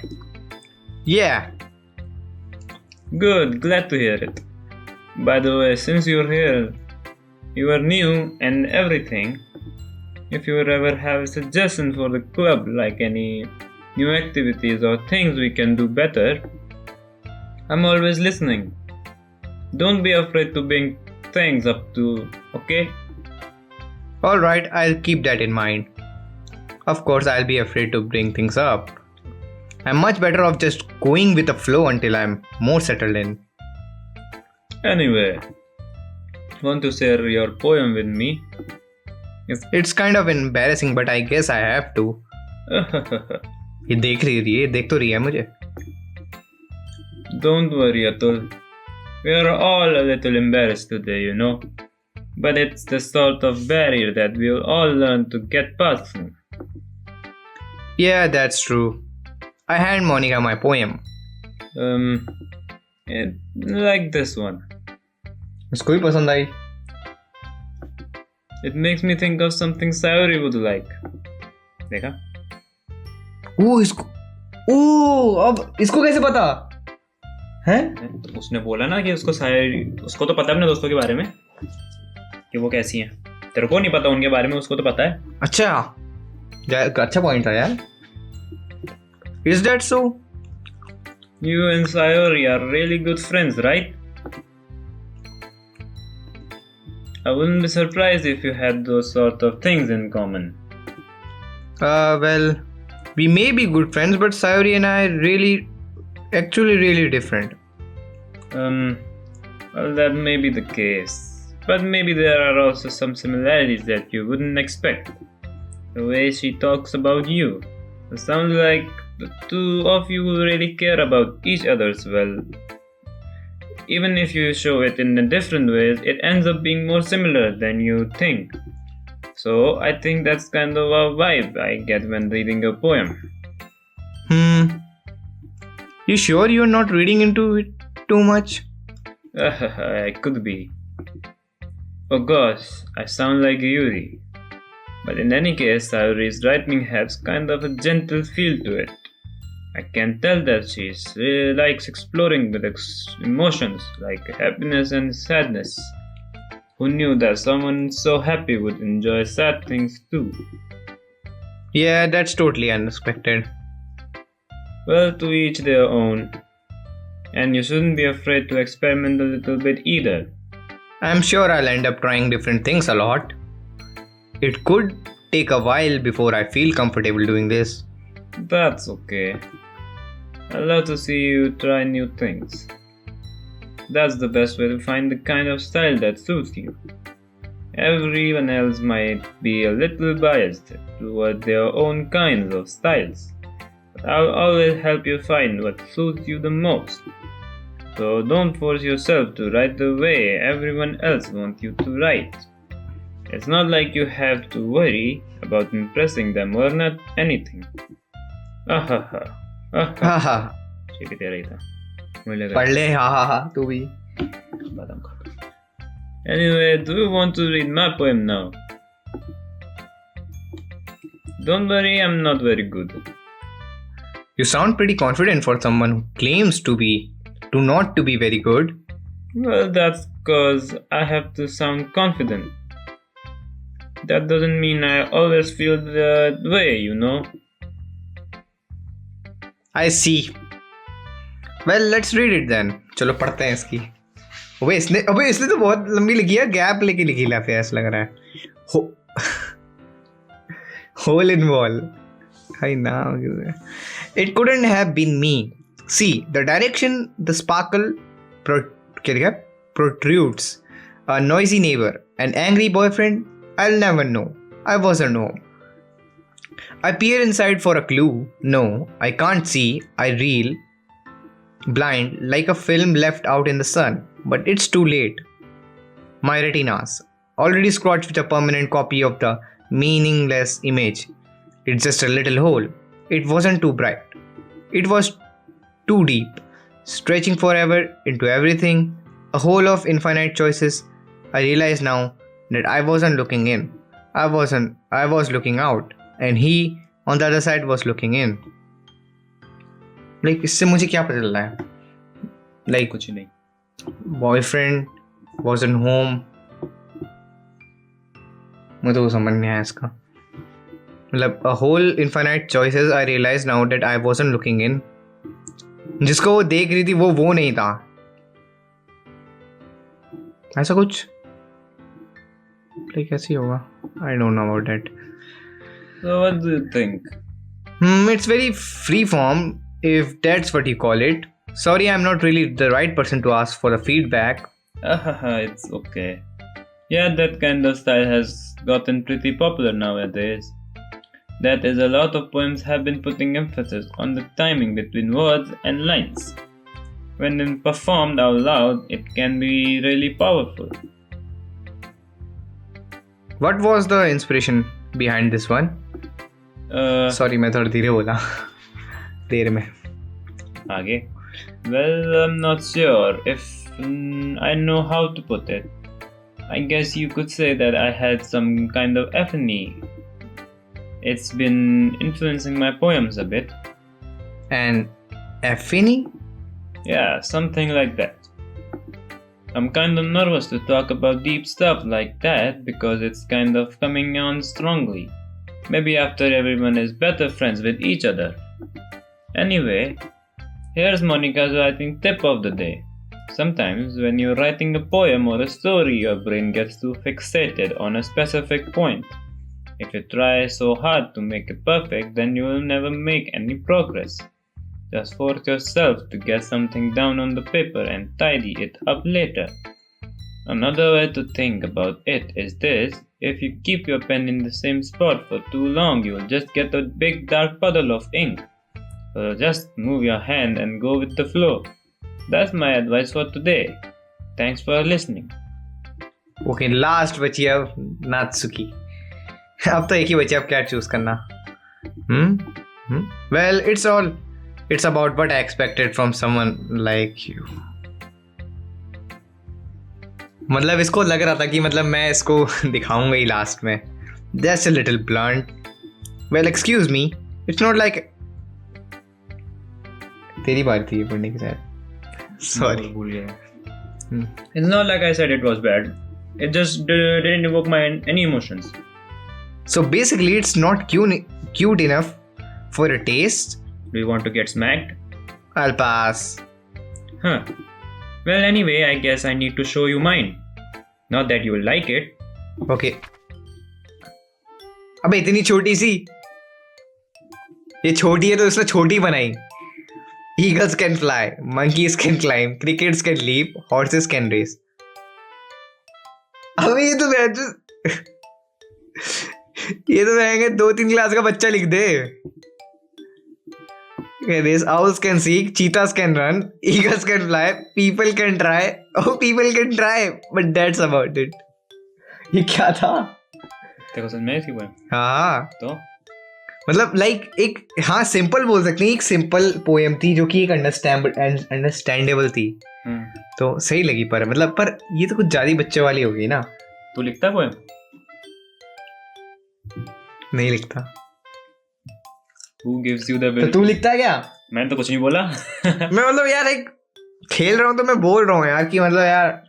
Yeah. Good, glad to hear it. By the way, since you're here, you are new and everything. If you ever have a suggestion for the club, like any new activities or things we can do better, I'm always listening. Don't be afraid to bring things up to, okay? Alright, I'll keep that in mind. Of course, I'll be afraid to bring things up. I'm much better off just going with the flow until I'm more settled in. Anyway, want to share your poem with me? It's kind of embarrassing, but I guess I have to. ये देख रही है, देख तो रही है मुझे. Don't worry, Atul. We are all a little embarrassed today, you know. But it's the sort of barrier that we'll all learn to get past through. Yeah, that's true. I hand Monica my poem. Like this one. उसको भी पसंद आई. It makes me think of something Sayuri would like. देखा? अब इसको कैसे पता? हैं? तो उसने बोला ना कि उसको उसको तो पता है अपने दोस्तों के बारे में कि वो कैसी हैं. तेरे को नहीं पता उनके बारे में, उसको तो पता है. अच्छा पॉइंट था यार. Is that so? You and Sayuri are really good friends, right? I wouldn't be surprised if you had those sort of things in common. Well, we may be good friends, but Sayuri and I actually really different. Well, that may be the case. But maybe there are also some similarities that you wouldn't expect. The way she talks about you. It sounds like the two of you really care about each other's well. Even if you show it in a different ways, it ends up being more similar than you think. So I think that's kind of a vibe I get when reading a poem. You sure you're not reading into it too much? I could be. Oh gosh, I sound like Yuri. But in any case, Sayuri's writing has kind of a gentle feel to it. I can tell that she really likes exploring with emotions like happiness and sadness. Who knew that someone so happy would enjoy sad things too? Yeah, that's totally unexpected. Well, to each their own. And you shouldn't be afraid to experiment a little bit either. I'm sure I'll end up trying different things a lot. It could take a while before I feel comfortable doing this. That's okay. I love to see you try new things. That's the best way to find the kind of style that suits you. Everyone else might be a little biased toward their own kinds of styles, but I'll always help you find what suits you the most. So don't force yourself to write the way everyone else wants you to write. It's not like you have to worry about impressing them or not anything. आहा हाँ हाँ ये भी तेरा ही था मुझे लगा पढ़ ले हाँ हाँ हाँ तू भी बादाम खा Anyway, do you want to read my poem now? Don't worry, I'm not very good. You sound pretty confident for someone who claims to not to be very good. Well, that's because I have to sound confident. That doesn't mean I always feel that way, you know. I see. Well, let's read it then. चलो पढ़ते हैं इसकी. अबे इसने तो बहुत लंबी लिखी है, गैप लेके लिखी है, ऐसा लग रहा है. Hole in wall. I know. It couldn't have been me. See, the direction the sparkle protrudes. A noisy neighbor, an angry boyfriend. I'll never know. I wasn't home. I peer inside for a clue. No, I can't see. I reel. Blind like a film left out in the sun, but it's too late. My retinas already scratched with a permanent copy of the meaningless image. It's just a little hole. It wasn't too bright. It was too deep, stretching forever into everything, a hole of infinite choices. I realize now that I wasn't looking in. I was looking out, and he on the other side was looking in. Like, इससे मुझे क्या पता चल रहा है? Like, कुछ नहीं. Boyfriend wasn't home. मुझे तो समझ नहीं आया इसका. मतलब a whole infinite choices. I realize now that I wasn't looking in. जिसको वो देख रही थी वो नहीं था. ऐसा कुछ. Like कैसे होगा? I don't know about that. So what do you think? It's very free form, if that's what you call it. Sorry, I'm not really the right person to ask for the feedback. It's okay. Yeah, that kind of style has gotten pretty popular nowadays. That is, a lot of poems have been putting emphasis on the timing between words and lines. When performed out loud, it can be really powerful. What was the inspiration behind this one? Sorry, मैं थोड़ा धीरे बोला. देर में. आगे. Well, I'm not sure if I know how to put it. I guess you could say that I had some kind of epiphany. It's been influencing my poems a bit. An epiphany? Yeah, something like that. I'm kind of nervous to talk about deep stuff like that because it's kind of coming on strongly. Maybe after everyone is better friends with each other. Anyway, here's Monica's writing tip of the day. Sometimes when you're writing a poem or a story, your brain gets too fixated on a specific point. If you try so hard to make it perfect, then you will never make any progress. Just force yourself to get something down on the paper and tidy it up later. Another way to think about it is this: if you keep your pen in the same spot for too long, you will just get a big dark puddle of ink. So just move your hand and go with the flow. That's my advice for today. Thanks for listening. Okay, last बची अब नात्सुकी. अब तो एक ही बची, अब क्या choose करना? Well, it's about what I expected from someone like you. मतलब इसको लग रहा था कि मतलब मैं इसको दिखाऊंगा ही लास्ट में. Just a little blunt. Well, excuse me. It's not like तेरी बात थी ये पढ़ने की शायद. Sorry. It's not like I said it was bad. It just didn't evoke any emotions. So basically, it's not cute enough for a taste. Do you want to get smacked? I'll pass. Huh. Well, anyway, I guess I need to show you mine. Not that you will like it. Okay. अबे इतनी छोटी सी. ये छोटी है तो इसने छोटी बनाई. Eagles can fly, monkeys can climb, crickets can leap, horses can race. अबे ये तो रहेंगे 2-3 क्लास का बच्चा लिख दे. This owls can seek, cheetahs can run, eagles can fly, people can try. Oh, people can try, but that's about it. ये क्या था? तेरे को समझ में आई थी वो? हाँ. तो मतलब लाइक एक हाँ सिंपल बोल सकते हैं, एक सिंपल पोएम थी जो कि एक अंडरस्टैंडेबल थी, तो सही लगी। पर मतलब पर ये तो कुछ ज्यादा बच्चे वाली हो गई ना। तू लिखता है पोएम? नहीं लिखता। Who gives you the तो will? तू लिखता है क्या? मैंने तो कुछ नहीं बोला। मैं मतलब यार एक खेल रहा हूँ तो मैं बोल रहा हूँ यार कि मतलब यार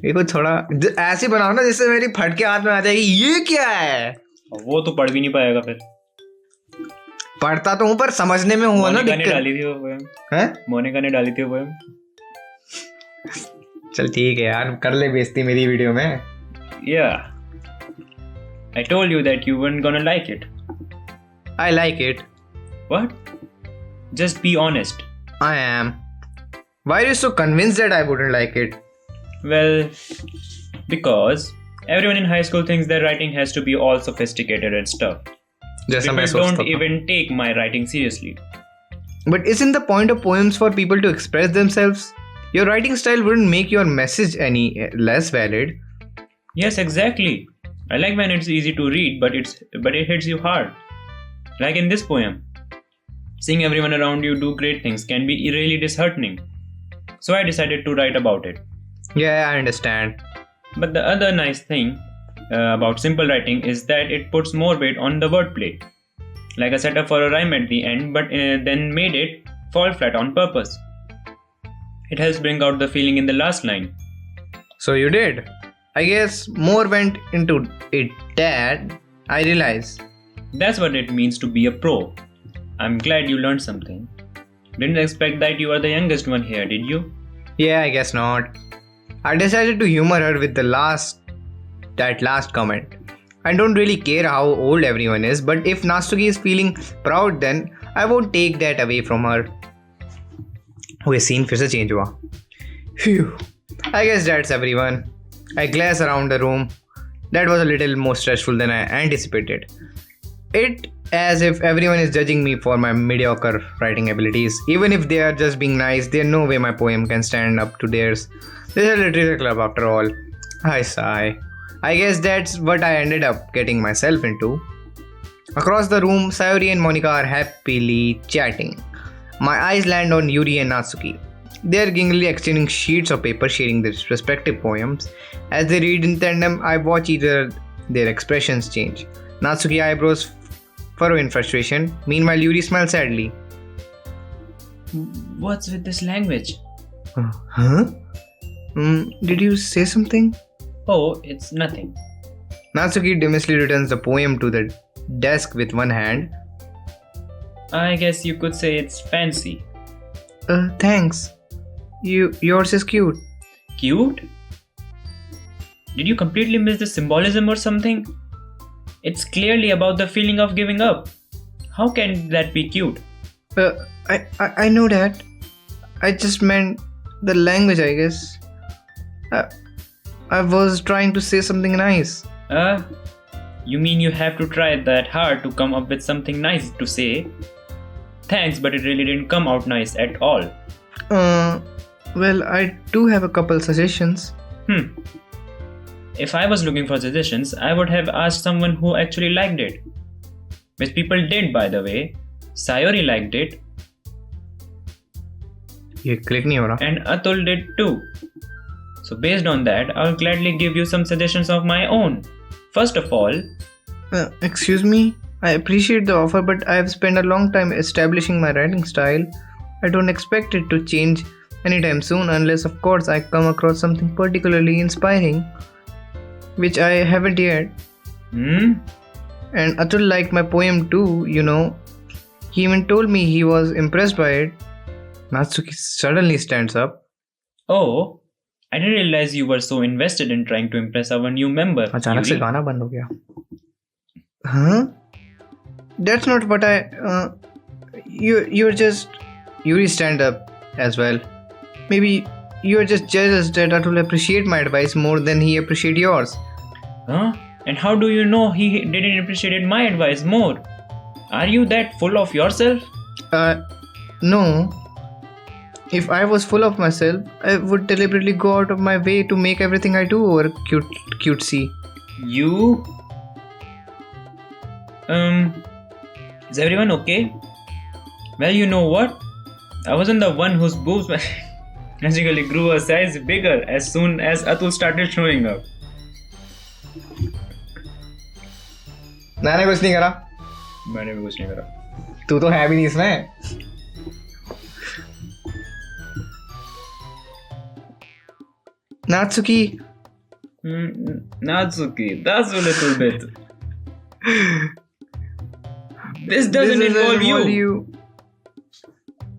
ये कुछ थोड़ा ऐसे बनाओ ना जिससे मेरी फट के हाथ में आ जाएगी ये क्या है। वो तो पढ़ भी नहीं पाएगा फिर। पढ़ता तो हूँ पर समझने में हुआ ना मोनिका ने दिक्कत। डाली थी वो पोएम। हैं? मोनिका ने डाली थी वो पोएम। चल ठीक है यार, कर ले बेइज्जती मेरी वीडियो में। Yeah. I told you that you weren't gonna like it. I like it. What? Just be honest. I am. Why are you so convinced that I wouldn't like it? Well, because everyone in high school thinks their writing has to be all sophisticated and stuff. जैसा मैं People सोचता don't था। even take my writing seriously. But isn't the point of poems for people to express themselves? Your writing style wouldn't make your message any less valid. Yes, exactly. I like when it's easy to read, but it hits you hard. Like in this poem. Seeing everyone around you do great things can be really disheartening. So I decided to write about it. Yeah, I understand. But the other nice thing about simple writing is that it puts more weight on the wordplay. Like a setup for a rhyme at the end, but then made it fall flat on purpose. It helps bring out the feeling in the last line. So you did. I guess more went into it that I realize. That's what it means to be a pro. I'm glad you learned something. Didn't expect that you are the youngest one here, did you? Yeah, I guess not. I decided to humor her with that last comment. I don't really care how old everyone is, but if Natsuki is feeling proud, then I won't take that away from her. ओए scene फिर से change हुआ। Phew. I guess that's everyone. I glanced around the room. That was a little more stressful than I anticipated. It as if everyone is judging me for my mediocre writing abilities. Even if they are just being nice, there's no way my poem can stand up to theirs. This is a literature club after all. I sigh. I guess that's what I ended up getting myself into. Across the room, Sayori and Monica are happily chatting. My eyes land on Yuri and Natsuki. They are giggling, exchanging sheets of paper, sharing their respective poems. As they read in tandem, I watch either their expressions change. Natsuki's eyebrows furrow in frustration. Meanwhile, Yuri smiles sadly. What's with this language? Huh? Did you say something? Oh, it's nothing. Natsuki demurely returns the poem to the desk with one hand. I guess you could say it's fancy. Thanks. Yours is cute. Cute? Did you completely miss the symbolism or something? It's clearly about the feeling of giving up. How can that be cute? I know that. I just meant the language, I guess. I was trying to say something nice. You mean you have to try that hard to come up with something nice to say? Thanks, but it really didn't come out nice at all. Well, I do have a couple suggestions. If I was looking for suggestions, I would have asked someone who actually liked it. Which people did, by the way. Sayori liked it. ये click नहीं हो रहा. And Atul did too. So based on that, I'll gladly give you some suggestions of my own. First of all... excuse me? I appreciate the offer, but I have spent a long time establishing my writing style. I don't expect it to change anytime soon unless, of course, I come across something particularly inspiring, which I haven't yet. And Atul liked my poem too, you know. He even told me he was impressed by it. Natsuki suddenly stands up. Oh, I didn't realize you were so invested in trying to impress our new member. अचानक से गाना बंद हो गया. Huh? That's not what I... You're just... Yuri stand up as well. Maybe you're just jealous that Atul appreciate my advice more than he appreciate yours. Huh? And how do you know he didn't appreciate my advice more? Are you that full of yourself? No. If I was full of myself, I would deliberately go out of my way to make everything I do over cutesy. You? Is everyone okay? Well, you know what? I wasn't the one whose boobs magically grew a size bigger as soon as Atul started showing up. मैंने कुछ नहीं करा. मैंने भी कुछ नहीं करा. तू तो है भी नहीं इसमें. Natsuki. Natsuki, that's a little bit. This doesn't involve you.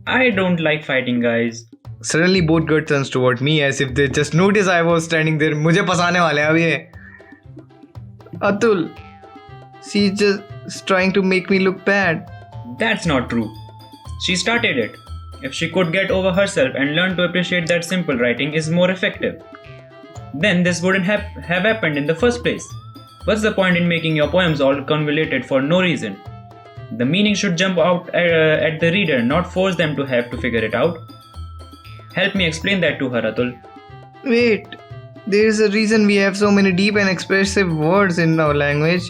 I don't like fighting, guys. Suddenly both girls turns toward me as if they just noticed I was standing there. मुझे फंसाने वाले हैं अभी ये. Atul, she's just trying to make me look bad. That's not true. She started it. If she could get over herself and learn to appreciate that simple writing is more effective, then this wouldn't have happened in the first place. What's the point in making your poems all convoluted for no reason? The meaning should jump out at the reader, not force them to have to figure it out. Help me explain that to her, Atul. Wait, there is a reason we have so many deep and expressive words in our language.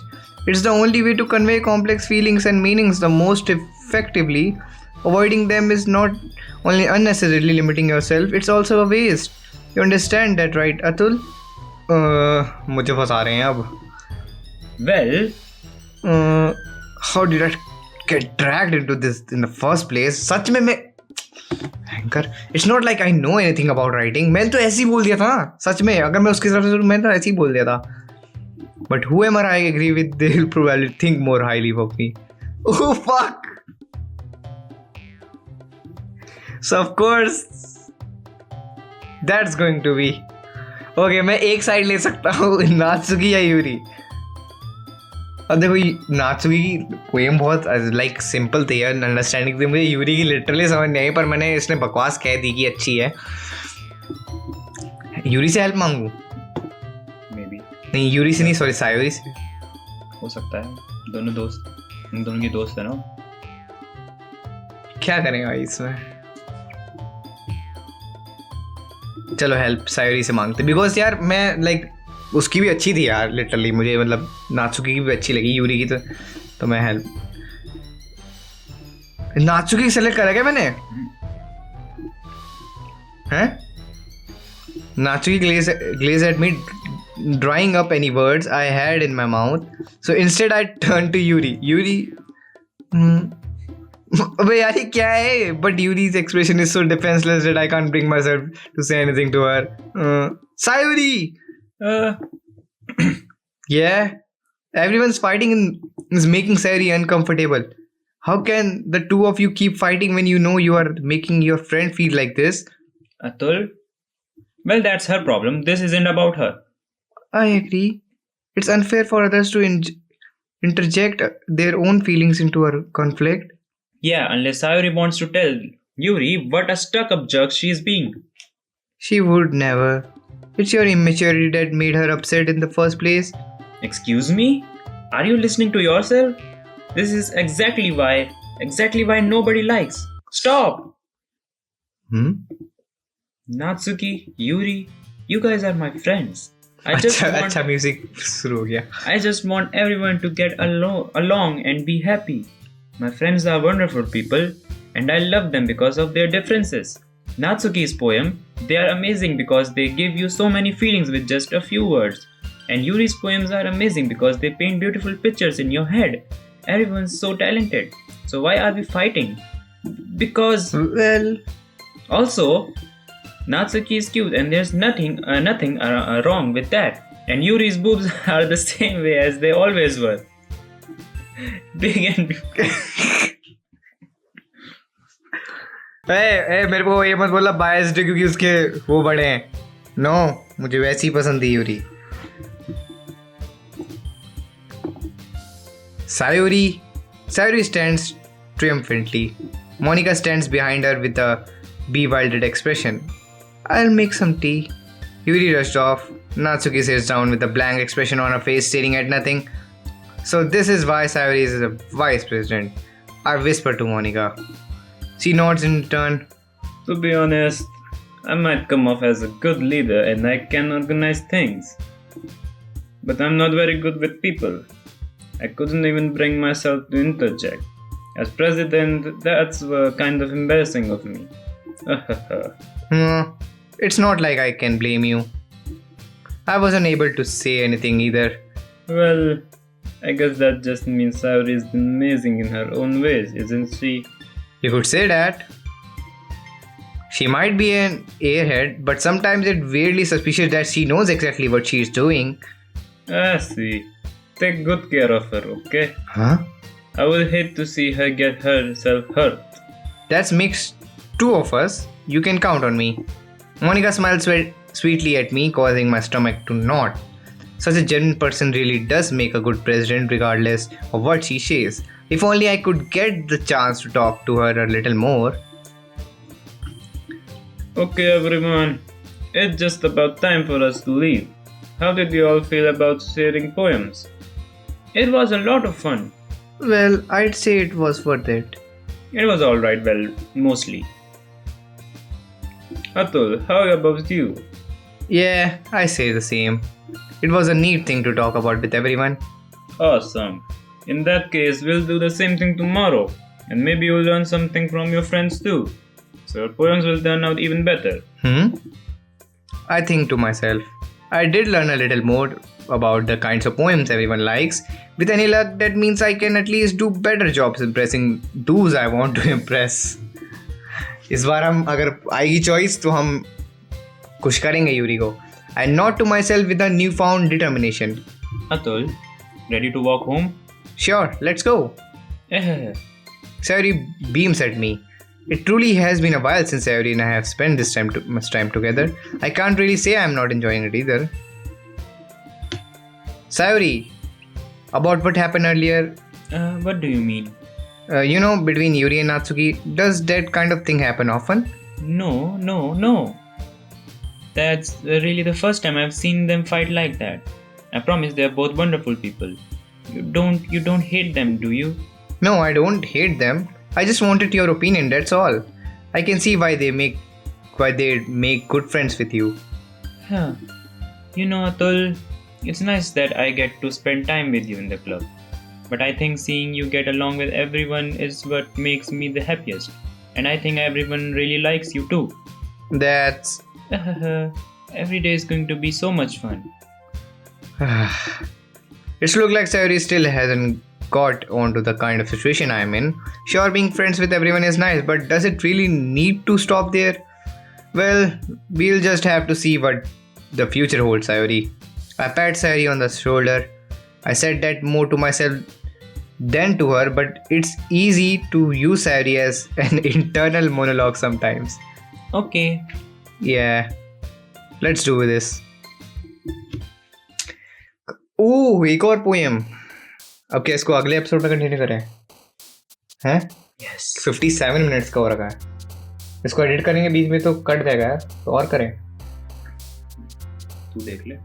It's the only way to convey complex feelings and meanings the most effectively. Avoiding them is not only unnecessarily limiting yourself, it's also a waste. You understand that, right, Atul? मुझे फंसा रहे हैं अब. Well, how did I get dragged into this in the first place? सच में मैं Anchor, it's not like I know anything about writing. मैंने तो ऐसे ही बोल दिया था ना. सच में अगर मैं उसकी तरफ से मैं तो ऐसे ही बोल दिया था. But whoever I agree with, they'll probably think more highly of me. Oh fuck! So of course, that's going to be. Okay, मैं एक साइड ले सकता हूँ नात्सुकी या यूरी. अब देखो नात्सुकी की पोएम बहुत लाइक सिंपल थी यार, अंडरस्टैंडिंग थी. मुझे यूरी की लिटरली समझ नहीं आई, पर मैंने इसने बकवास कह दी कि अच्छी है. यूरी से हेल्प मांगू? मे बी नहीं, यूरी से नहीं, सॉरी, सायोरी से हो सकता है. दोनों दोस्त, हम दोनों के दोस्त है ना. क्या करेंगे भाई इसमें. चलो हेल्प सायोरी से मांगते, बिकॉज यार मैं लाइक उसकी भी अच्छी थी यार लिटरली. मुझे मतलब नात्सुकी की भी अच्छी लगी, यूरी की तो मैं हेल्प. नात्सुकी सेलेक्ट करा क्या मैंने? हैं? नात्सुकी glaze at me, drawing up any words I had in my mouth. So instead I turned to Yuri. अबे यार ये क्या है? But Yuri's expression is so defenseless that I can't bring myself to say anything to her. Sayuri! Yeah, everyone's fighting and is making Sayuri uncomfortable. How can the two of you keep fighting when you know you are making your friend feel like this? Atul? Well, that's her problem. This isn't about her. I agree. It's unfair for others to interject their own feelings into our conflict. Yeah, unless Sayuri wants to tell Yuri what a stuck-up jerk she's being. She would never. It's your immaturity that made her upset in the first place. Excuse me? Are you listening to yourself? This is exactly why nobody likes. Stop! Natsuki, Yuri, you guys are my friends. अच्छा music शुरू हो गया. I just want everyone to get along and be happy. My friends are wonderful people and I love them because of their differences. Natsuki's poem, they are amazing because they give you so many feelings with just a few words. And Yuri's poems are amazing because they paint beautiful pictures in your head. Everyone's so talented. So why are we fighting? Because... Well... Also, Natsuki is cute and there's nothing wrong with that. And Yuri's boobs are the same way as they always were. Big and... मेरे को ये मत बोला biased क्योंकि उसके वो बड़े हैं. नो, मुझे वैसी ही पसंद थी Yuri. Sayuri stands triumphantly. Monica stands behind her with a bewildered expression. I'll make some tea. Yuri rushed off. Natsuki sits down with a blank expression on her face, staring at nothing. So this is why Sayuri is a vice president. I whisper to Monica. She nods in turn. To be honest, I might come off as a good leader and I can organize things. But I'm not very good with people. I couldn't even bring myself to interject. As president, that's kind of embarrassing of me. It's not like I can blame you. I wasn't able to say anything either. Well, I guess that just means Sayuri is amazing in her own ways, isn't she? You could say that. She might be an airhead, but sometimes it's weirdly suspicious that she knows exactly what she's doing. I see. Take good care of her, okay? Huh? I would hate to see her get herself hurt. That makes two of us. You can count on me. Monica smiled sweetly at me, causing my stomach to knot. Such a genuine person really does make a good president regardless of what she says. If only I could get the chance to talk to her a little more. Okay everyone, it's just about time for us to leave. How did you all feel about sharing poems? It was a lot of fun. Well, I'd say it was worth it. It was alright, well, mostly. Atul, how about you? Yeah, I say the same. It was a neat thing to talk about with everyone. Awesome. In that case, we'll do the same thing tomorrow. And maybe you'll learn something from your friends too. So your poems will turn out even better. I think to myself, I did learn a little more about the kinds of poems everyone likes. With any luck, that means I can at least do better jobs impressing those I want to impress. इस बार हम अगर आएगी choice तो हम खुश करेंगे Yuri को. And not to myself with a newfound determination. Atul, ready to walk home? Sure, let's go. Sayuri beams at me. It truly has been a while since Sayuri and I have spent this much time together. I can't really say I'm not enjoying it either. Sayuri, about what happened earlier. What do you mean? Between Yuri and Natsuki, does that kind of thing happen often? No. That's really the first time I've seen them fight like that. I promise they're both wonderful people. You don't hate them, do you? No, I don't hate them. I just wanted your opinion, that's all. I can see why they make good friends with you. Huh. Atul, it's nice that I get to spend time with you in the club. But I think seeing you get along with everyone is what makes me the happiest. And I think everyone really likes you too. That's... Every day is going to be so much fun. It looks like Sayuri still hasn't got onto the kind of situation I'm in. Sure, being friends with everyone is nice, but does it really need to stop there? Well, we'll just have to see what the future holds, Sayuri. I pat Sayuri on the shoulder. I said that more to myself than to her, but it's easy to use Sayuri as an internal monologue sometimes. Okay. Yeah, let's do this. ओह एक और poem. अब क्या इसको अगले episode में continue करें? हैं? Yes. 57 minutes का हो रखा है. इसको एडिट करेंगे बीच में तो कट जाएगा यार. तो और करें. तू देख ले.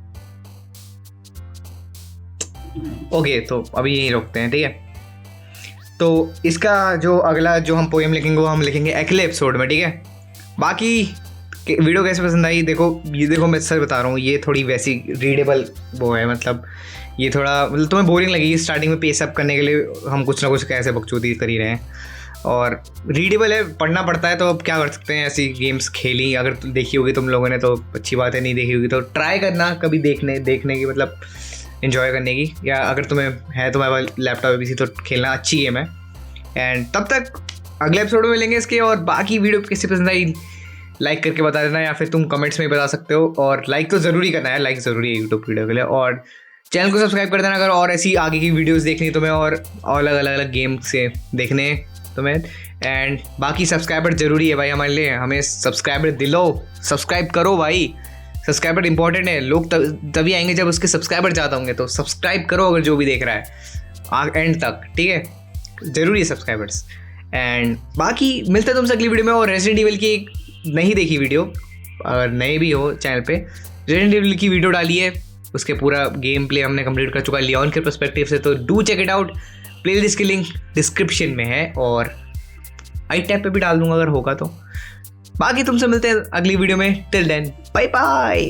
ओके, तो अभी यहीं रोकते हैं, ठीक है. तो इसका जो अगला जो हम पोएम लिखेंगे वो हम लिखेंगे अगले एपिसोड में, ठीक है. बाकी वीडियो कैसे पसंद आई देखो मैं सच बता रहा हूँ, ये थोड़ी वैसी रीडेबल वो है. मतलब ये थोड़ा तुम्हें बोरिंग लगेगी स्टार्टिंग में. पेस अप करने के लिए हम कुछ ना कुछ कैसे बकचोदी कर ही रहे हैं. और रीडेबल है, पढ़ना पड़ता है, तो अब क्या कर सकते हैं. ऐसी गेम्स खेली अगर देखी होगी तुम लोगों ने तो अच्छी बात है, नहीं देखी होगी तो ट्राई करना कभी देखने की, मतलब इन्जॉय करने की. या अगर तुम्हें है तुम्हारे लैपटॉप पीसी तो खेलना अच्छी गेम है. एंड तब तक अगले एपिसोड में मिलेंगे इसके. और बाकी वीडियो कैसी पसंद आई लाइक करके बता देना, या फिर तुम कमेंट्स में बता सकते हो. और लाइक तो ज़रूरी करना है, लाइक ज़रूरी है यूट्यूब वीडियो के लिए. और चैनल को सब्सक्राइब कर देना अगर और ऐसी आगे की वीडियोस देखनी तुम्हें, और अलग गेम से देखने तुम्हें. एंड बाकी सब्सक्राइबर ज़रूरी है भाई हमारे लिए. हमें सब्सक्राइबर दिलो, सब्सक्राइब करो भाई. सब्सक्राइबर इंपॉर्टेंट है. लोग तभी आएंगे जब उसके सब्सक्राइबर ज़्यादा होंगे. तो सब्सक्राइब करो अगर जो भी देख रहा है एंड तक, ठीक है. ज़रूरी है सब्सक्राइबर्स. एंड बाकी मिलते हैं तुमसे अगली वीडियो में. और रेजिडेंट इविल की एक नहीं देखी वीडियो, अगर नए भी हो चैनल पे, रेजिडेंट इविल की वीडियो डाली है. उसके पूरा गेम प्ले हमने कंप्लीट कर चुका है लियोन के पर्सपेक्टिव से. तो do check it out. Playlist की लिंक डिस्क्रिप्शन में है और आई टैब पे भी डाल दूंगा अगर होगा तो. बाकी तुमसे मिलते हैं अगली वीडियो में. Till then bye bye.